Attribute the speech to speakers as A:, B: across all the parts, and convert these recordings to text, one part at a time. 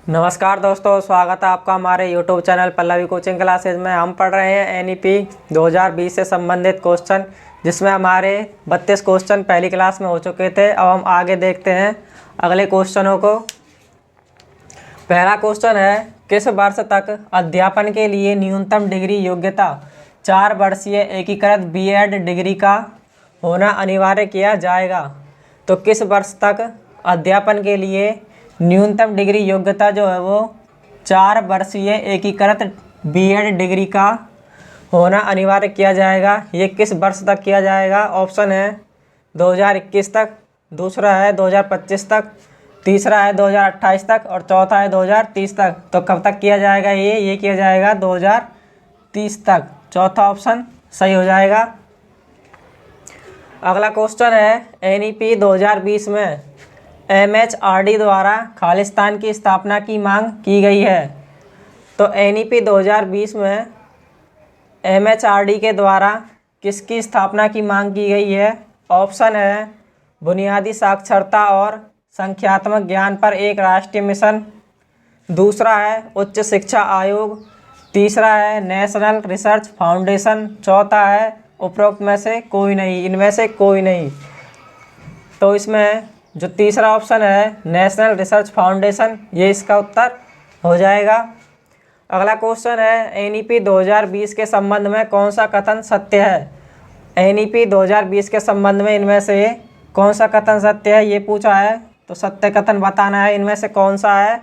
A: नमस्कार दोस्तों, स्वागत है आपका हमारे YouTube channel Pallavi coaching classes में। हम पढ़ रहे हैं NEP 2020 से संबंधित क्वेश्चन, जिसमें हमारे 32 क्वेश्चन पहली क्लास में हो चुके थे। अब हम आगे देखते हैं अगले क्वेश्चनों को। पहला क्वेश्चन है, किस वर्ष तक अध्यापन के लिए न्यूनतम डिग्री योग्यता 4 वर्षीय एकीकृत B.Ed डिग्री का होना अनिवार्य किया जाएगा? तो किस वर्ष तक अध्यापन के लिए न्यूनतम डिग्री योग्यता जो है वो 4 वर्षीय एकीकृत B.Ed डिग्री का होना अनिवार्य किया जाएगा? ये किस वर्ष तक किया जाएगा? ऑप्शन है 2021 तक, दूसरा है 2025 तक, तीसरा है 2028 तक और चौथा है 2030 तक। तो कब तक किया जाएगा? ये किया जाएगा 2030 तक। चौथा ऑप्शन सही हो जाएगा। अगला क्वेश्चन है, NEP 2020 में MHRD द्वारा खालिस्तान की स्थापना की मांग की गई है। तो NEP 2020 में MHRD के द्वारा किसकी स्थापना की मांग की गई है? ऑप्शन है बुनियादी साक्षरता और संख्यात्मक ज्ञान पर एक राष्ट्रीय मिशन, दूसरा है उच्च शिक्षा आयोग, तीसरा है नेशनल रिसर्च फाउंडेशन, चौथा है उपरोक्त में से कोई नहीं, इनमें से कोई नहीं। तो इसमें जो तीसरा ऑप्शन है नेशनल रिसर्च फाउंडेशन, ये इसका उत्तर हो जाएगा। अगला क्वेश्चन है, NEP 2020 के संबंध में कौन सा कथन सत्य है? NEP 2020 के संबंध में इनमें से कौन सा कथन सत्य है, ये पूछा है। तो सत्य कथन बताना है, इनमें से कौन सा है।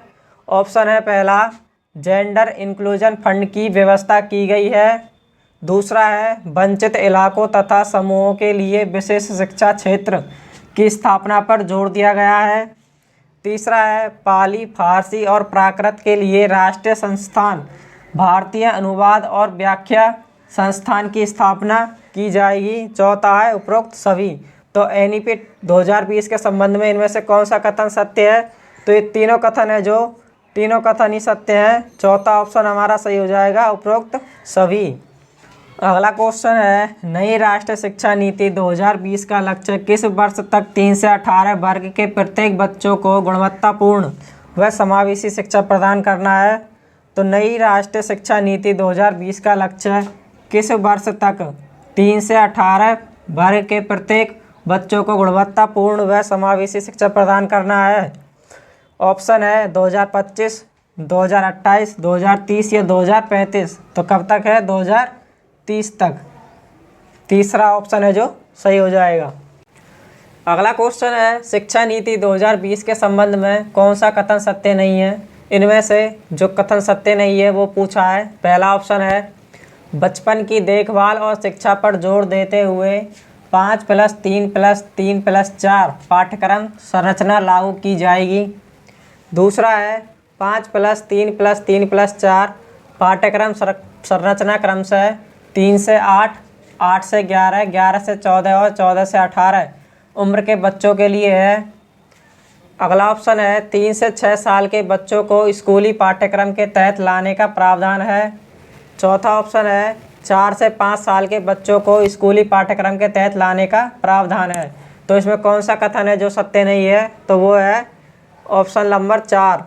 A: ऑप्शन है पहला, जेंडर इंक्लूजन फंड की व्यवस्था की गई है, दूसरा है वंचित इलाकों तथा समूहों के लिए विशेष शिक्षा क्षेत्र की स्थापना पर जोर दिया गया है, तीसरा है पाली, फारसी और प्राकृत के लिए राष्ट्रीय संस्थान, भारतीय अनुवाद और व्याख्या संस्थान की स्थापना की जाएगी, चौथा है उपरोक्त सभी। तो NEP 2020 के संबंध में इनमें से कौन सा कथन सत्य है? तो ये तीनों कथन है, जो तीनों कथन ही सत्य हैं। चौथा ऑप्शन हमारा सही हो जाएगा, उपरोक्त सभी। अगला क्वेश्चन है, नई राष्ट्रीय शिक्षा नीति 2020 का लक्ष्य किस वर्ष तक 3 से 18 वर्ग के प्रत्येक बच्चों को गुणवत्तापूर्ण व समावेशी शिक्षा प्रदान करना है? तो नई राष्ट्रीय शिक्षा नीति 2020 का लक्ष्य किस वर्ष तक 3 से 18 वर्ग के प्रत्येक बच्चों को गुणवत्तापूर्ण व समावेशी शिक्षा प्रदान करना है? ऑप्शन है 2025, 2028, 2030 या 2035। तो कब तक है? 2030 तक। तीसरा ऑप्शन है जो सही हो जाएगा। अगला क्वेश्चन है, शिक्षा नीति 2020 के संबंध में कौन सा कथन सत्य नहीं है? इनमें से जो कथन सत्य नहीं है वो पूछा है। पहला ऑप्शन है बचपन की देखभाल और शिक्षा पर जोर देते हुए 5+3+3+4 पाठ्यक्रम संरचना लागू की जाएगी, दूसरा है 5+3+3+4 पाठ्यक्रम संरचना क्रमशः 3 से 8, 8 से 11, 11 से 14 और 14 से 18 उम्र के बच्चों के लिए है। अगला ऑप्शन है 3 से 6 साल के बच्चों को स्कूली पाठ्यक्रम के तहत लाने का प्रावधान है। चौथा ऑप्शन है 4 से 5 साल के बच्चों को स्कूली पाठ्यक्रम के तहत लाने का प्रावधान है। तो इसमें कौन सा कथन है जो सत्य नहीं है? तो वो है ऑप्शन नंबर 4,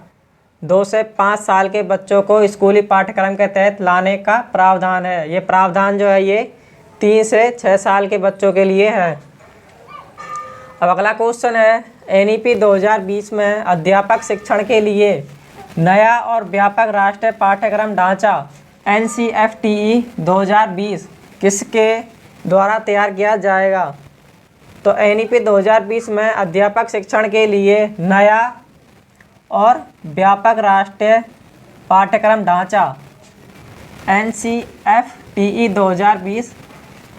A: 2 से 5 साल के बच्चों को स्कूली पाठ्यक्रम के तहत लाने का प्रावधान है। ये प्रावधान जो है ये 3 से 6 साल के बच्चों के लिए है। अब अगला क्वेश्चन है, NEP 2020 में अध्यापक शिक्षण के लिए नया और व्यापक राष्ट्रीय पाठ्यक्रम ढांचा NCFTE 2020 किसके द्वारा तैयार किया जाएगा? तो NEP 2020 में अध्यापक शिक्षण के लिए नया और व्यापक राष्ट्रीय पाठ्यक्रम ढांचा NCFTE 2020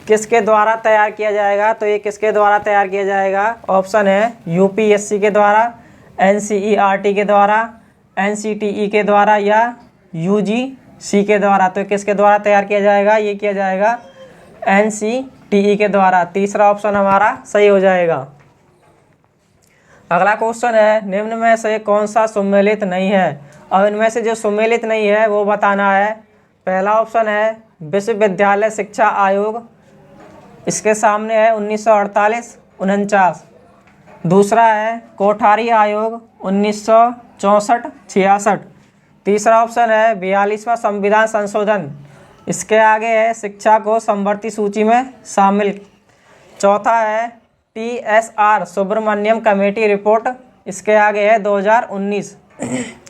A: किसके द्वारा तैयार किया जाएगा? तो ये किसके द्वारा तैयार किया जाएगा? ऑप्शन है UPSC के द्वारा, NCERT के द्वारा, NCTE के द्वारा या UGC के द्वारा। तो किसके द्वारा तैयार किया जाएगा? ये किया जाएगा NCTE के द्वारा। तीसरा ऑप्शन हमारा सही हो जाएगा। अगला क्वेश्चन है, निम्न में से कौन सा सुमेलित नहीं है? अब इनमें से जो सुमेलित नहीं है वो बताना है। पहला ऑप्शन है विश्वविद्यालय शिक्षा आयोग, इसके सामने है 1948-49। दूसरा है कोठारी आयोग 64, 66। तीसरा ऑप्शन है 42वां संविधान संशोधन, इसके आगे है शिक्षा को समवर्ती सूची में शामिल। चौथा है TSR सुब्रमण्यम कमेटी रिपोर्ट, इसके आगे है 2019।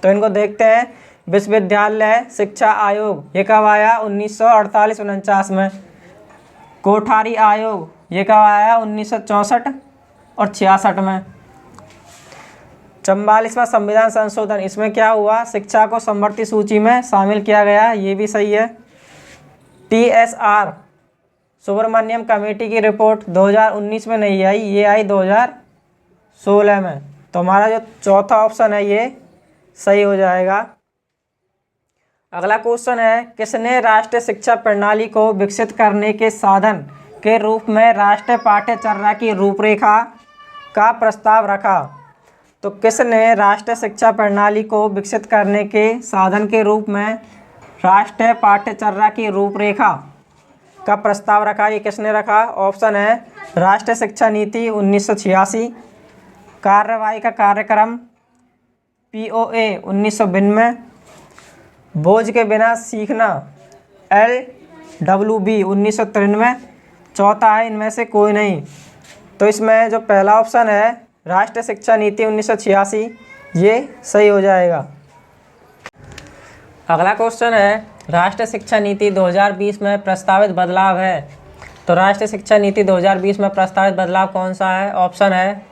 A: तो इनको देखते हैं। विश्वविद्यालय शिक्षा आयोग ये कब आया? 1948-49 में। कोठारी आयोग ये कब आया? 1964 और 66 में। 44वां संविधान संशोधन, इसमें क्या हुआ? शिक्षा को समवर्ती सूची में शामिल किया गया, ये भी सही है। TSR सुब्रमण्यम कमेटी की रिपोर्ट 2019 में नहीं आई, ये आई 2016 में। तो हमारा जो चौथा ऑप्शन है ये सही हो जाएगा। अगला क्वेश्चन है, किसने राष्ट्रीय शिक्षा प्रणाली को विकसित करने के साधन के रूप में राष्ट्रीय पाठ्यचर्या की रूपरेखा का प्रस्ताव रखा? तो किसने राष्ट्रीय शिक्षा प्रणाली को विकसित करने के साधन के रूप में राष्ट्रीय पाठ्यचर्या की रूपरेखा का प्रस्ताव रखा? ये किसने रखा? ऑप्शन है राष्ट्रीय शिक्षा नीति 1986, कार्यवाही का कार्यक्रम POA 1992, बोझ के बिना सीखना LWB 1993। चौथा है इनमें से कोई नहीं। तो इसमें जो पहला ऑप्शन है राष्ट्रीय शिक्षा नीति 1986 ये सही हो जाएगा। अगला क्वेश्चन है, राष्ट्रीय शिक्षा नीति 2020 में प्रस्तावित बदलाव है। तो राष्ट्रीय शिक्षा नीति 2020 में प्रस्तावित बदलाव कौन सा है? ऑप्शन है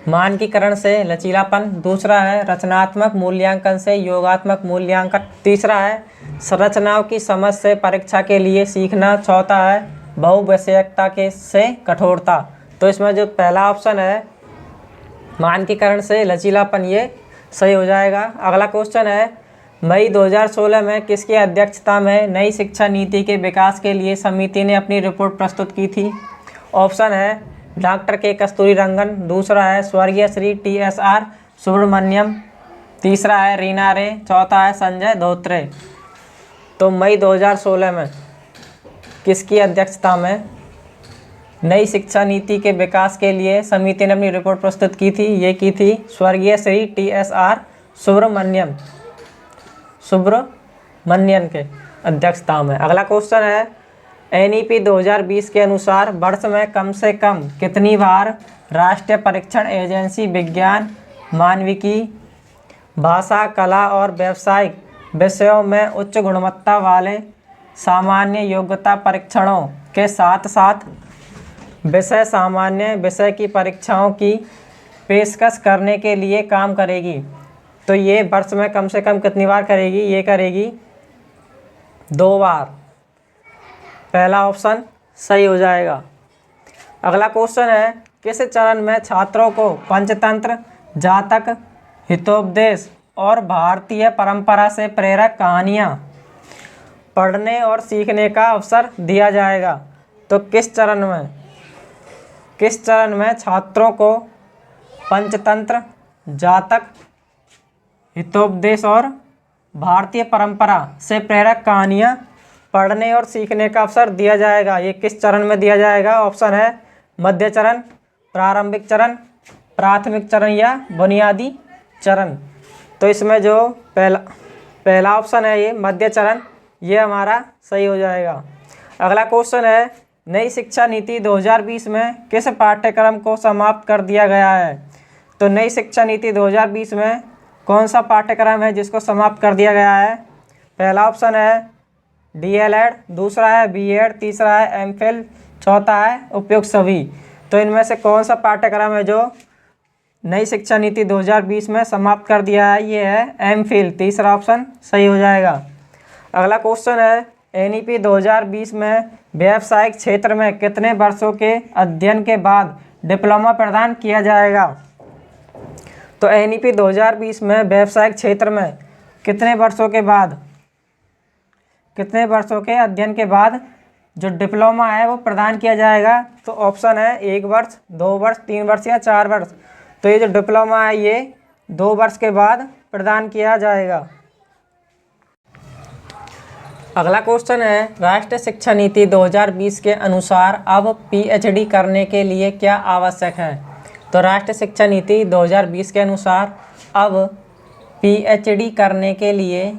A: मानकीकरण से लचीलापन, दूसरा है रचनात्मक मूल्यांकन से योगात्मक मूल्यांकन, तीसरा है संरचनाओं की समझ से परीक्षा के लिए सीखना, चौथा है बहुविषयकता के से कठोरता। तो इसमें जो पहला ऑप्शन है मानकीकरण से लचीलापन ये सही हो जाएगा। अगला क्वेश्चन है, मई 2016 में किसकी अध्यक्षता में नई शिक्षा नीति के विकास के लिए समिति ने अपनी रिपोर्ट प्रस्तुत की थी? ऑप्शन है डॉक्टर के कस्तूरी रंगन, दूसरा है स्वर्गीय श्री TSR सुब्रमण्यम, तीसरा है रीना रे, चौथा है संजय धोत्रे। तो मई 2016 में किसकी अध्यक्षता में नई शिक्षा नीति के विकास के लिए समिति ने अपनी रिपोर्ट प्रस्तुत की थी? ये की थी स्वर्गीय श्री TSR सुब्रमण्यन के अध्यक्षता में। अगला क्वेश्चन है, NEP 2020 के अनुसार वर्ष में कम से कम कितनी बार राष्ट्रीय परीक्षण एजेंसी विज्ञान, मानविकी, भाषा, कला और व्यावसायिक विषयों में उच्च गुणवत्ता वाले सामान्य योग्यता परीक्षणों के साथ साथ विषय सामान्य विषय की परीक्षाओं की पेशकश करने के लिए काम करेगी? तो ये वर्ष में कम से कम कितनी बार करेगी? ये करेगी 2 बार। पहला ऑप्शन सही हो जाएगा। अगला क्वेश्चन है, किस चरण में छात्रों को पंचतंत्र, जातक, हितोपदेश और भारतीय परंपरा से प्रेरक कहानियाँ पढ़ने और सीखने का अवसर दिया जाएगा? तो किस चरण में छात्रों को पंचतंत्र, जातक, हितोपदेश और भारतीय परंपरा से प्रेरक कहानियाँ पढ़ने और सीखने का अवसर दिया जाएगा? ये किस चरण में दिया जाएगा? ऑप्शन है मध्य चरण, प्रारंभिक चरण, प्राथमिक चरण या बुनियादी चरण। तो इसमें जो पहला ऑप्शन है ये मध्य चरण, ये हमारा सही हो जाएगा। अगला क्वेश्चन है, नई शिक्षा नीति 2020 में किस पाठ्यक्रम को समाप्त कर दिया गया है? तो नई शिक्षा नीति 2020 में कौन सा पाठ्यक्रम है जिसको समाप्त कर दिया गया है? पहला ऑप्शन है DLED, दूसरा है BEd, तीसरा है MPhil, चौथा है उपयुक्त सभी। तो इनमें से कौन सा पाठ्यक्रम है जो नई शिक्षा नीति 2020 में समाप्त कर दिया है? ये है MPhil, तीसरा ऑप्शन सही हो जाएगा। अगला क्वेश्चन है, NEP 2020 में व्यावसायिक क्षेत्र में कितने वर्षों के अध्ययन के बाद डिप्लोमा प्रदान किया जाएगा? तो NEP 2020 में व्यावसायिक क्षेत्र में कितने वर्षों के अध्ययन के बाद जो डिप्लोमा है वो प्रदान किया जाएगा? तो ऑप्शन है 1 वर्ष, 2 वर्ष, 3 वर्ष या 4 वर्ष। तो ये जो डिप्लोमा है ये 2 वर्ष के बाद प्रदान किया जाएगा। अगला क्वेश्चन है, राष्ट्रीय शिक्षा नीति 2020 के अनुसार अब PhD करने के लिए क्या आवश्यक है? तो राष्ट्रीय शिक्षा नीति 2020 के अनुसार अब पीएचडी करने के लिए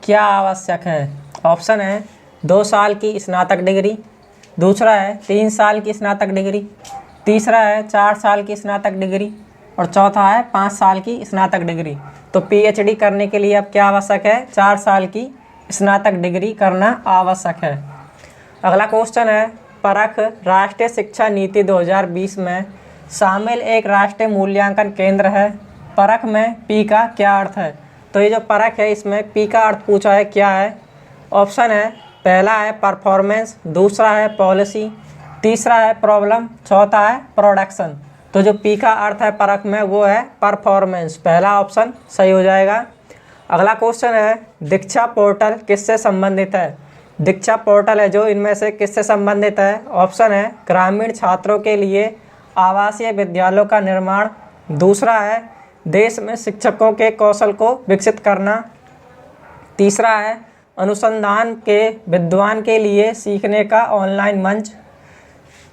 A: क्या आवश्यक है? ऑप्शन है 2 साल की स्नातक डिग्री, दूसरा है 3 साल की स्नातक डिग्री, तीसरा है 4 साल की स्नातक डिग्री और चौथा है 5 साल की स्नातक डिग्री। तो पीएचडी करने के लिए अब क्या आवश्यक है? 4 साल की स्नातक डिग्री करना आवश्यक है। अगला क्वेश्चन है, परख राष्ट्रीय शिक्षा नीति 2020 में शामिल एक राष्ट्रीय मूल्यांकन केंद्र है। परख में पी का क्या अर्थ है? तो ये जो परख है इसमें पी का अर्थ पूछा है, क्या है? ऑप्शन है, पहला है परफॉर्मेंस, दूसरा है पॉलिसी, तीसरा है प्रॉब्लम, चौथा है प्रोडक्शन। तो जो पी का अर्थ है परख में वो है परफॉर्मेंस, पहला ऑप्शन सही हो जाएगा। अगला क्वेश्चन है, दीक्षा पोर्टल किससे संबंधित है? दीक्षा पोर्टल है जो इनमें से किससे संबंधित है? ऑप्शन है, ग्रामीण छात्रों के लिए आवासीय विद्यालयों का निर्माण, दूसरा है देश में शिक्षकों के कौशल को विकसित करना, तीसरा है अनुसंधान के विद्वान के लिए सीखने का ऑनलाइन मंच,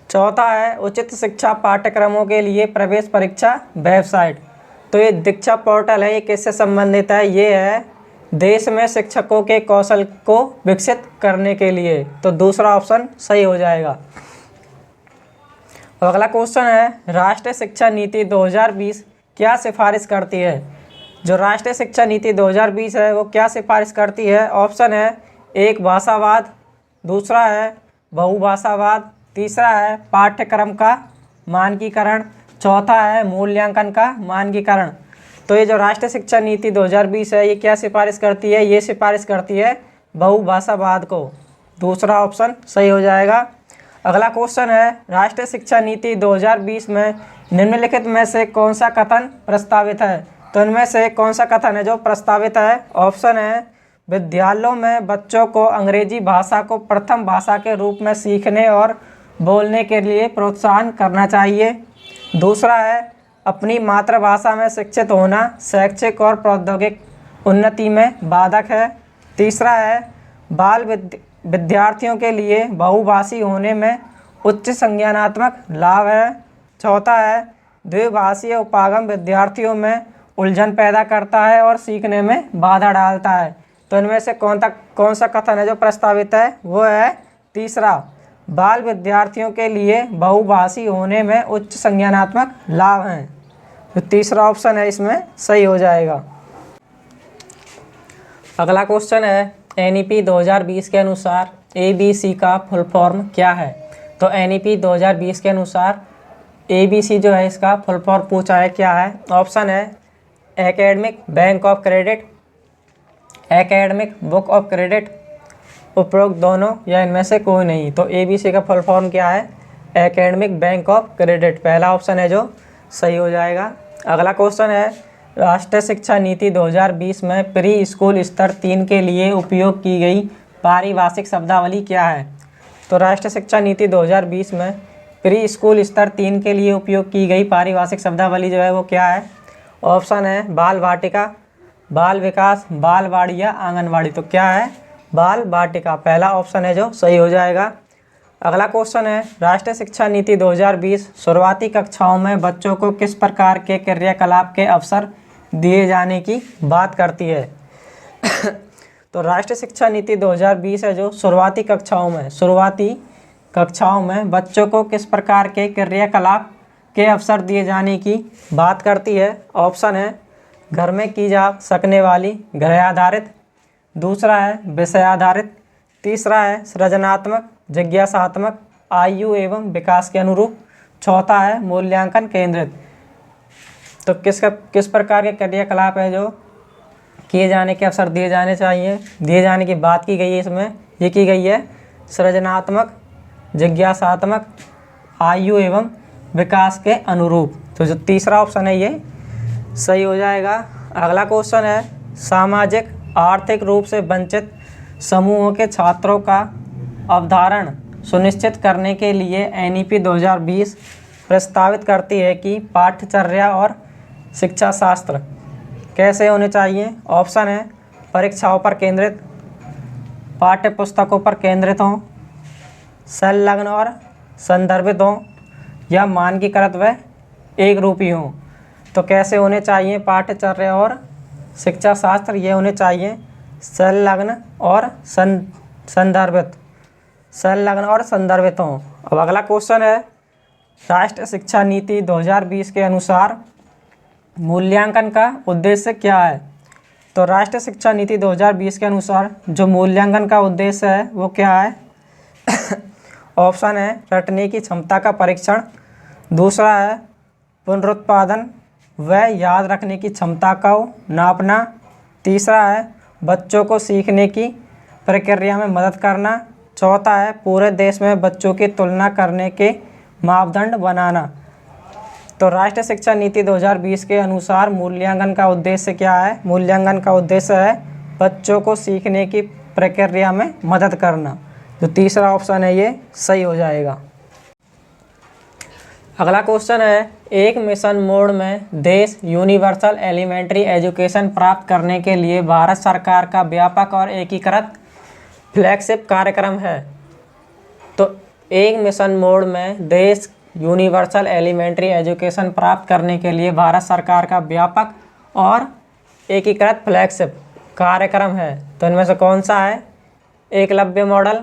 A: चौथा है उचित शिक्षा पाठ्यक्रमों के लिए प्रवेश परीक्षा वेबसाइट। तो ये दीक्षा पोर्टल है, ये किससे संबंधित है? ये है देश में शिक्षकों के कौशल को विकसित करने के लिए। तो दूसरा ऑप्शन सही हो जाएगा। अगला क्वेश्चन है, राष्ट्रीय शिक्षा नीति 2020 क्या सिफारिश करती है? जो राष्ट्रीय शिक्षा नीति 2020 है वो क्या सिफारिश करती है? ऑप्शन है, एक भाषावाद, दूसरा है बहुभाषावाद, तीसरा है पाठ्यक्रम का मानकीकरण, चौथा है मूल्यांकन का मानकीकरण। तो ये जो राष्ट्रीय शिक्षा नीति 2020 है ये क्या सिफारिश करती है? ये सिफारिश करती है बहुभाषावाद को। दूसरा ऑप्शन सही हो जाएगा। अगला क्वेश्चन है, राष्ट्रीय शिक्षा नीति 2020 में निम्नलिखित में से कौन सा कथन प्रस्तावित है? तो इनमें से कौन सा कथन है जो प्रस्तावित है? ऑप्शन है, विद्यालयों में बच्चों को अंग्रेजी भाषा को प्रथम भाषा के रूप में सीखने और बोलने के लिए प्रोत्साहन करना चाहिए। दूसरा है, अपनी मातृभाषा में शिक्षित होना शैक्षिक और प्रौद्योगिक उन्नति में बाधक है। तीसरा है, बाल विद्यार्थियों के लिए बहुभाषी होने में उच्च संज्ञानात्मक लाभ है। चौथा है, द्विभाषीय उपागम विद्यार्थियों में उलझन पैदा करता है और सीखने में बाधा डालता है। तो इनमें से कौन सा कथन है जो प्रस्तावित है? वो है तीसरा, बाल विद्यार्थियों के लिए बहुभाषी होने में उच्च संज्ञानात्मक लाभ हैं। तो तीसरा ऑप्शन है इसमें सही हो जाएगा। अगला क्वेश्चन है, एनईपी 2020 के अनुसार एबीसी का फुल फॉर्म क्या है? तो एनईपी 2020 के अनुसार एबीसी जो है इसका फुल फॉर्म पूछा है, क्या है? ऑप्शन है, academic bank of credit, academic book of credit, उपरोक्त दोनों या इनमें से कोई नहीं। तो एबीसी का फुल फॉर्म क्या है? एकेडमिक बैंक ऑफ क्रेडिट, पहला ऑप्शन है जो सही हो जाएगा। अगला क्वेश्चन है, राष्ट्रीय शिक्षा नीति 2020 में प्री स्कूल स्तर 3 के लिए उपयोग की गई पारिभाषिक शब्दावली क्या है? तो राष्ट्रीय शिक्षा नीति 2020 में प्री स्कूल स्तर 3 के लिए उपयोग की गई पारिभाषिक शब्दावली जो है वो क्या है? ऑप्शन है, बाल वाटिका, बाल विकास, बालवाड़ी या आंगनवाड़ी। तो क्या है? बाल वाटिका, पहला ऑप्शन है जो सही हो जाएगा। अगला क्वेश्चन है, राष्ट्रीय शिक्षा नीति 2020 शुरुआती कक्षाओं में बच्चों को किस प्रकार के क्रियाकलाप के अवसर दिए जाने की बात करती है? तो राष्ट्रीय शिक्षा नीति 2020 है जो शुरुआती कक्षाओं में बच्चों को किस प्रकार के क्रियाकलाप के अवसर दिए जाने की बात करती है? ऑप्शन है, घर में की जा सकने वाली गृह आधारित, दूसरा है विषय आधारित, तीसरा है सृजनात्मक जिज्ञासात्मक आयु एवं विकास के अनुरूप, चौथा है मूल्यांकन केंद्रित। तो किस प्रकार के क्रियाकलाप है जो किए जाने के अवसर दिए जाने चाहिए, दिए जाने की बात की गई है इसमें? ये की गई है सृजनात्मक जिज्ञासात्मक आयु एवं विकास के अनुरूप। तो जो तीसरा ऑप्शन है ये सही हो जाएगा। अगला क्वेश्चन है, सामाजिक आर्थिक रूप से वंचित समूहों के छात्रों का अवधारण सुनिश्चित करने के लिए एनईपी 2020 प्रस्तावित करती है कि पाठ्यचर्या और शिक्षा शास्त्र कैसे होने चाहिए? ऑप्शन है, परीक्षाओं पर केंद्रित, पाठ्य पुस्तकों पर केंद्रित हों, संलग्न और संदर्भित हों या मानकीकृत व एक रूपी हों। तो कैसे होने चाहिए पाठ्यचर्या और शिक्षा शास्त्र ये होने चाहिए संलग्न और संदर्भित हों। अब अगला क्वेश्चन है, राष्ट्रीय शिक्षा नीति 2020 के अनुसार मूल्यांकन का उद्देश्य क्या है? तो राष्ट्रीय शिक्षा नीति 2020 के अनुसार जो मूल्यांकन का उद्देश्य है वो क्या है? ऑप्शन है रटने की क्षमता का परीक्षण, दूसरा है पुनरुत्पादन व याद रखने की क्षमता को नापना, तीसरा है बच्चों को सीखने की प्रक्रिया में मदद करना, चौथा है पूरे देश में बच्चों की तुलना करने के मापदंड बनाना। तो राष्ट्रीय शिक्षा नीति 2020 के अनुसार मूल्यांकन का उद्देश्य क्या है? मूल्यांकन का उद्देश्य है बच्चों को सीखने की प्रक्रिया में मदद करना। जो तीसरा ऑप्शन है ये सही हो जाएगा। अगला क्वेश्चन है, एक मिशन मोड में देश यूनिवर्सल एलिमेंट्री एजुकेशन प्राप्त करने के लिए भारत सरकार का व्यापक और एकीकृत फ्लैगशिप कार्यक्रम है। तो एक मिशन मोड में देश यूनिवर्सल एलिमेंट्री एजुकेशन प्राप्त करने के लिए भारत सरकार का व्यापक और एकीकृत फ्लैगशिप कार्यक्रम है। तो इनमें से कौन सा है? एकलव्य मॉडल,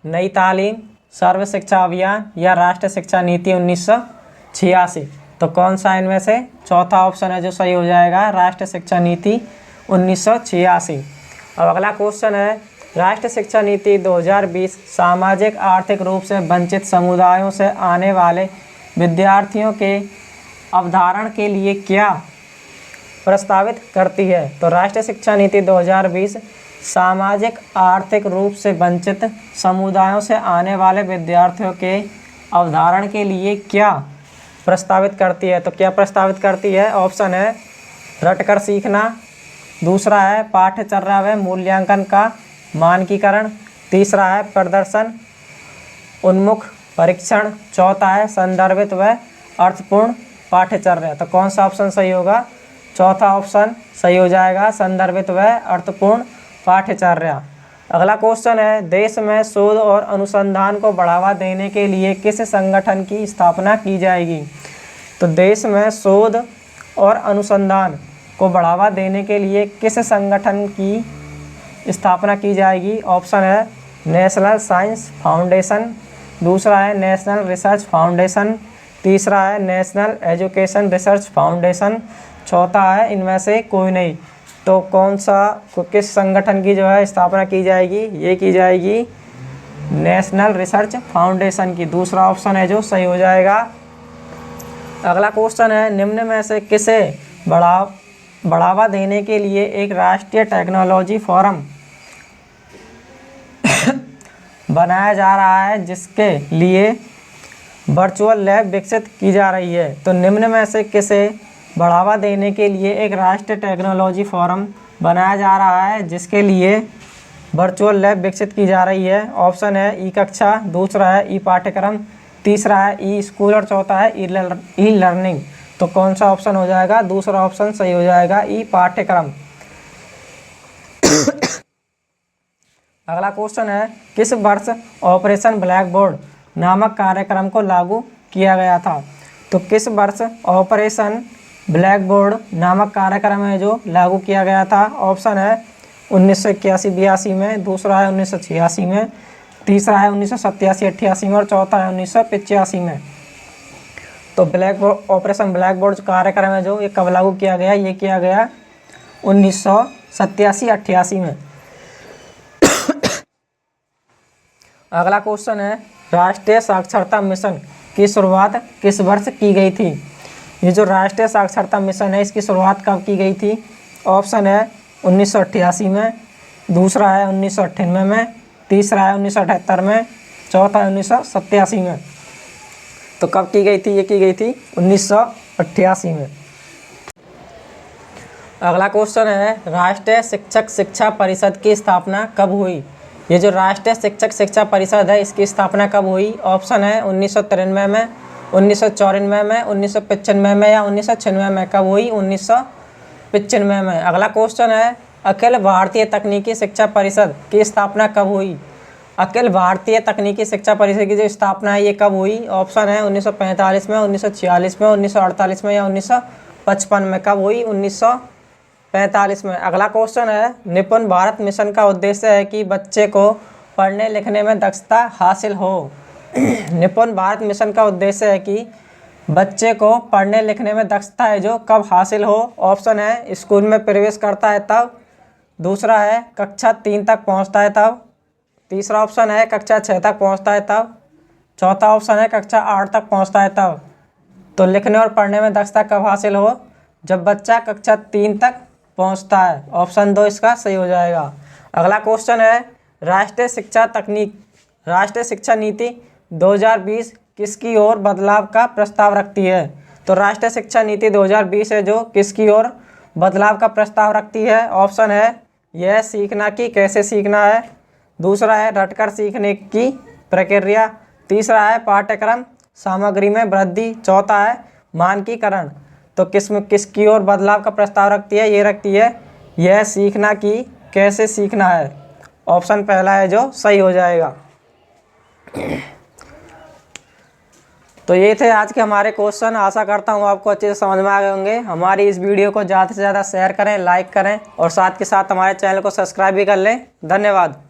A: नई तालीम, सर्व शिक्षा अभियान या राष्ट्रीय शिक्षा नीति 1986। तो कौन सा इनमें से? चौथा ऑप्शन है जो सही हो जाएगा, राष्ट्रीय शिक्षा नीति 1986। अब अगला क्वेश्चन है, राष्ट्रीय शिक्षा नीति 2020 सामाजिक आर्थिक रूप से वंचित समुदायों से आने वाले विद्यार्थियों के अवधारण के लिए क्या प्रस्तावित करती है? तो राष्ट्रीय शिक्षा नीति 2020 सामाजिक आर्थिक रूप से वंचित समुदायों से आने वाले विद्यार्थियों के अवधारण के लिए क्या प्रस्तावित करती है? तो क्या प्रस्तावित करती है? ऑप्शन है रटकर सीखना, दूसरा है पाठ्यचर्या व मूल्यांकन का मानकीकरण, तीसरा है प्रदर्शन उन्मुख परीक्षण, चौथा है संदर्भित व अर्थपूर्ण पाठ्यचर्या। तो कौन सा ऑप्शन सही होगा? चौथा ऑप्शन सही हो जाएगा, संदर्भित व अर्थपूर्ण पाठ्यचर्या। अगला क्वेश्चन है, देश में शोध और अनुसंधान को बढ़ावा देने के लिए किस संगठन की स्थापना की जाएगी? तो देश में शोध और अनुसंधान को बढ़ावा देने के लिए किस संगठन की स्थापना की जाएगी? ऑप्शन है नेशनल साइंस फाउंडेशन, दूसरा है नेशनल रिसर्च फाउंडेशन, तीसरा है नेशनल एजुकेशन रिसर्च फाउंडेशन, चौथा है इनमें से कोई नहीं। तो कौन सा किस संगठन की जो है स्थापना की जाएगी? ये की जाएगी नेशनल रिसर्च फाउंडेशन की। दूसरा ऑप्शन है जो सही हो जाएगा। अगला क्वेश्चन है, निम्न में से किसे बढ़ावा देने के लिए एक राष्ट्रीय टेक्नोलॉजी फोरम बनाया जा रहा है जिसके लिए वर्चुअल लैब विकसित की जा रही है? तो निम्न में से किसे बढ़ावा देने के लिए एक राष्ट्रीय टेक्नोलॉजी फोरम बनाया जा रहा है जिसके लिए वर्चुअल लैब विकसित की जा रही है? ऑप्शन है ई कक्षा, दूसरा है ई पाठ्यक्रम, तीसरा है ई स्कूल और चौथा है ई लर्निंग। तो कौन सा ऑप्शन हो जाएगा? दूसरा ऑप्शन सही हो जाएगा, ई पाठ्यक्रम। अगला क्वेश्चन है, किस वर्ष ऑपरेशन ब्लैक बोर्ड नामक कार्यक्रम को लागू किया गया था? तो किस वर्ष ऑपरेशन ब्लैक बोर्ड नामक कार्यक्रम है जो लागू किया गया था? ऑप्शन है 1981-82 में, दूसरा है 1986 में, तीसरा है 1987-88 में और चौथा है 1985 में। तो ऑपरेशन ब्लैक बोर्ड कार्यक्रम है जो ये कब लागू किया गया? ये किया गया 1987-88 में। अगला क्वेश्चन है, राष्ट्रीय साक्षरता मिशन की शुरुआत किस वर्ष की गई थी? ये जो राष्ट्रीय साक्षरता मिशन है इसकी शुरुआत कब की गई थी? ऑप्शन है 1988 में, दूसरा है 1998 में, तीसरा है 1978 में, चौथा है 1987 में। तो कब की गई थी? ये की गई थी 1988 में। अगला क्वेश्चन है, राष्ट्रीय शिक्षक शिक्षा परिषद की स्थापना कब हुई? ये जो राष्ट्रीय शिक्षक शिक्षा परिषद है इसकी स्थापना कब हुई? ऑप्शन है 1993 में, 1994 में, 1995 में या 1996 में। कब हुई? 1995 में। अगला क्वेश्चन है, अखिल भारतीय तकनीकी शिक्षा परिषद की स्थापना कब हुई? अखिल भारतीय तकनीकी शिक्षा परिषद की जो स्थापना है ये कब हुई? ऑप्शन है 1945 में, 1946 में, 1948 में या 1955 में। कब हुई? 45 में। अगला क्वेश्चन है, निपुण भारत मिशन का उद्देश्य है कि बच्चे को पढ़ने लिखने में दक्षता हासिल हो। निपुण भारत मिशन का उद्देश्य है कि बच्चे को पढ़ने लिखने में दक्षता है जो कब हासिल हो। ऑप्शन है स्कूल में प्रवेश करता है तब, दूसरा है कक्षा 3 तक पहुंचता है तब, तीसरा ऑप्शन है कक्षा 6 तक पहुंचता है तब, चौथा ऑप्शन है कक्षा 8 तक पहुंचता है तब। तो लिखने और पढ़ने में दक्षता कब हासिल हो? जब बच्चा कक्षा 3 तक पहुंचता है। ऑप्शन 2 इसका सही हो जाएगा। अगला क्वेश्चन है, राष्ट्रीय शिक्षा नीति 2020 किसकी ओर बदलाव का प्रस्ताव रखती है? तो राष्ट्रीय शिक्षा नीति 2020 है जो किसकी ओर बदलाव का प्रस्ताव रखती है? ऑप्शन है यह सीखना कि कैसे सीखना है, दूसरा है रटकर सीखने की प्रक्रिया, तीसरा है पाठ्यक्रम सामग्री में वृद्धि, चौथा है मानकीकरण। तो किसकी ओर बदलाव का प्रस्ताव रखती है? ये रखती है यह सीखना कि कैसे सीखना है। ऑप्शन पहला है जो सही हो जाएगा। तो ये थे आज के हमारे क्वेश्चन। आशा करता हूँ आपको अच्छे से समझ में आ गए होंगे। हमारी इस वीडियो को ज़्यादा से ज़्यादा शेयर करें, लाइक करें और साथ के साथ हमारे चैनल को सब्सक्राइब भी कर लें। धन्यवाद।